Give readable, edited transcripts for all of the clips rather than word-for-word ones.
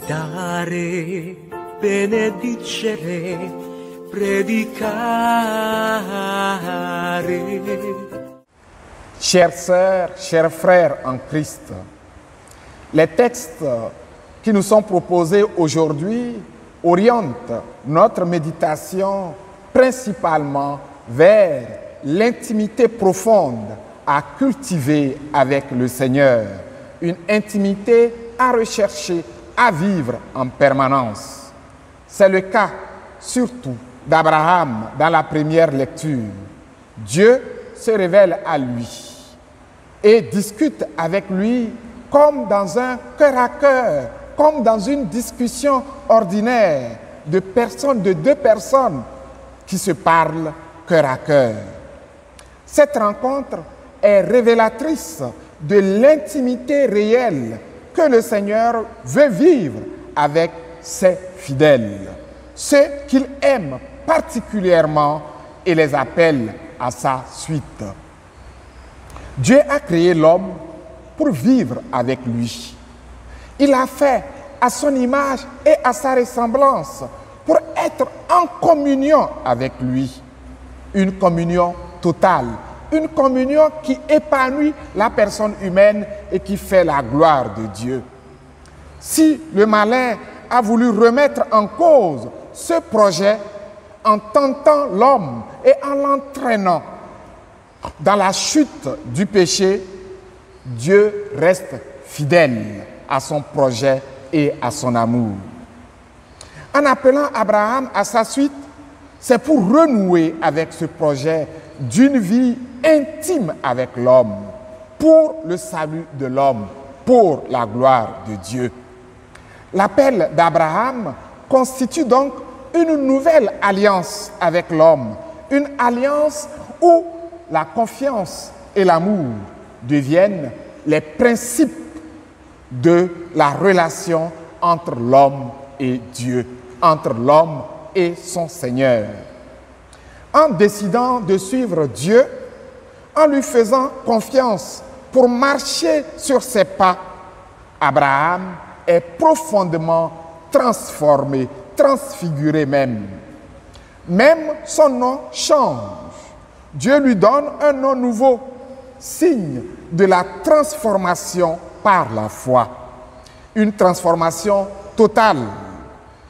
dare, benedicere, predicare. Chères sœurs, chers frères en Christ, les textes qui nous sont proposés aujourd'hui orientent notre méditation principalement vers l'intimité profonde à cultiver avec le Seigneur, une intimité à rechercher, à vivre en permanence. C'est le cas surtout d'Abraham dans la première lecture. Dieu se révèle à lui et discute avec lui comme dans un cœur à cœur, comme dans une discussion ordinaire de deux personnes qui se parlent cœur à cœur. Cette rencontre est révélatrice de l'intimité réelle que le Seigneur veut vivre avec ses fidèles, ceux qu'il aime particulièrement et les appelle à sa suite. Dieu a créé l'homme pour vivre avec lui. Il l'a fait à son image et à sa ressemblance pour être en communion avec lui. Une communion totale, une communion qui épanouit la personne humaine et qui fait la gloire de Dieu. Si le malin a voulu remettre en cause ce projet en tentant l'homme et en l'entraînant dans la chute du péché, Dieu reste fidèle à son projet et à son amour. En appelant Abraham à sa suite, c'est pour renouer avec ce projet d'une vie intime avec l'homme, pour le salut de l'homme, pour la gloire de Dieu. L'appel d'Abraham constitue donc une nouvelle alliance avec l'homme, une alliance où la confiance et l'amour deviennent les principes de la relation entre l'homme et Dieu, entre l'homme et son Seigneur. En décidant de suivre Dieu, en lui faisant confiance pour marcher sur ses pas, Abraham est profondément transformé, transfiguré même. Même son nom change. Dieu lui donne un nom nouveau, signe de la transformation par la foi. Une transformation totale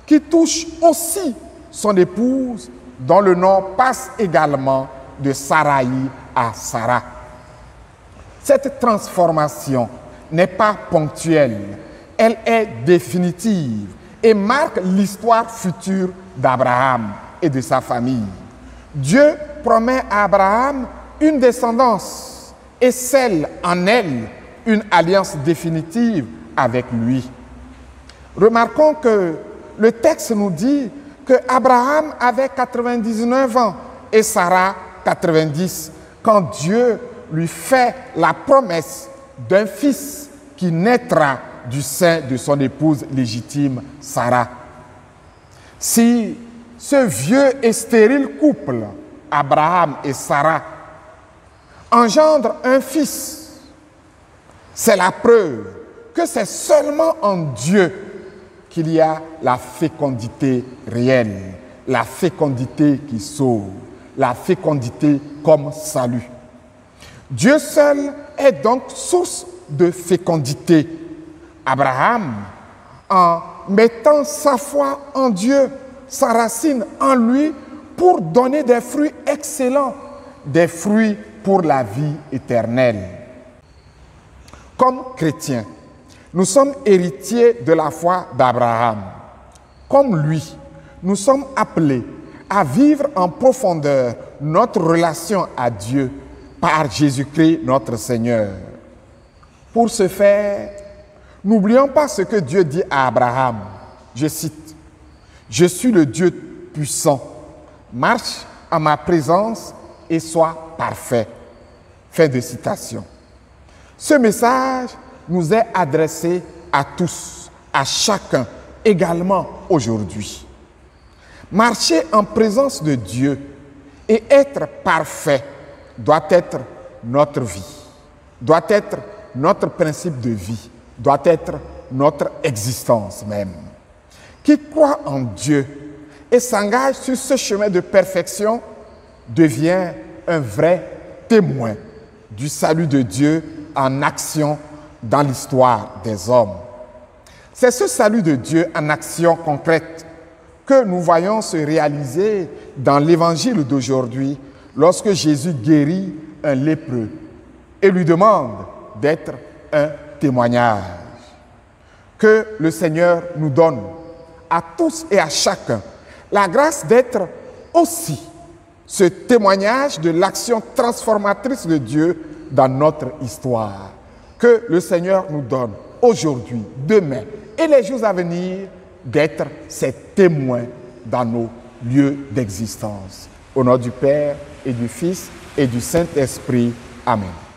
qui touche aussi son épouse, dont le nom passe également de Saraï à Sarah. Cette transformation n'est pas ponctuelle, elle est définitive et marque l'histoire future d'Abraham et de sa famille. Dieu promet à Abraham une descendance et scelle en elle une alliance définitive avec lui. Remarquons que le texte nous dit que Abraham avait 99 ans et Sarah 90 quand Dieu lui fait la promesse d'un fils qui naîtra du sein de son épouse légitime Sarah. Si ce vieux et stérile couple, Abraham et Sarah, engendre un fils, c'est la preuve que c'est seulement en Dieu qu'il y a la fécondité réelle, la fécondité qui sauve, la fécondité comme salut. Dieu seul est donc source de fécondité. Abraham, en mettant sa foi en Dieu, sa racine en lui, pour donner des fruits excellents, des fruits pour la vie éternelle. Comme chrétiens, nous sommes héritiers de la foi d'Abraham. Comme lui, nous sommes appelés à vivre en profondeur notre relation à Dieu par Jésus-Christ notre Seigneur. Pour ce faire, n'oublions pas ce que Dieu dit à Abraham. Je cite, « Je suis le Dieu puissant. Marche en ma présence et sois parfait. » Fin de citation. Ce message nous est adressé à tous, à chacun, également aujourd'hui. Marcher en présence de Dieu et être parfait doit être notre vie, doit être notre principe de vie, doit être notre existence même. Qui croit en Dieu et s'engage sur ce chemin de perfection devient un vrai témoin du salut de Dieu en action dans l'histoire des hommes. C'est ce salut de Dieu en action concrète que nous voyons se réaliser dans l'évangile d'aujourd'hui lorsque Jésus guérit un lépreux et lui demande d'être un témoignage. Que le Seigneur nous donne à tous et à chacun la grâce d'être aussi ce témoignage de l'action transformatrice de Dieu dans notre histoire. Que le Seigneur nous donne aujourd'hui, demain et les jours à venir d'être ces témoins dans nos lieux d'existence. Au nom du Père et du Fils et du Saint-Esprit. Amen.